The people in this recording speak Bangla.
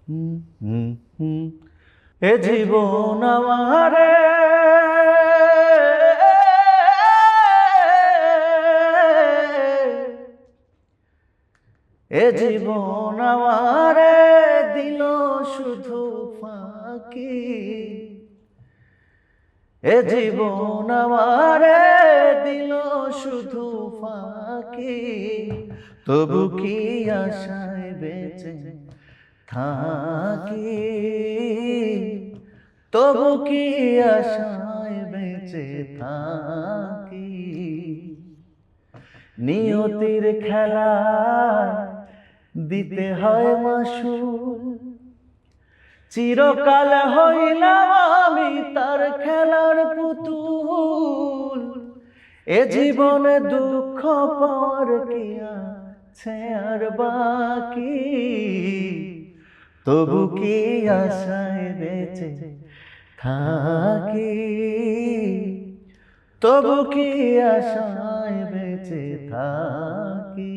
হুম, হুম, হুম। এ জীবন আমারে এ জীবন আমারে দিল শুধু ফাঁকি, এ জীবন আমারে দিল শুধু ফাঁকি, তবু কি আশায় বেঁচে থাকি, তবু কি আশায় বেঁচে থাকি। নিয়তির খেলায় দিতে হয় মাসুল, চিরকাল হইলাম আমি তার খেলার পুতুল। এ জীবনে দুঃখ পাওয়ার কি আছে আর বাকি, তবু কি আশায় বেঁচে থাকি, তবু কি আশায় বেঁচে থাকি।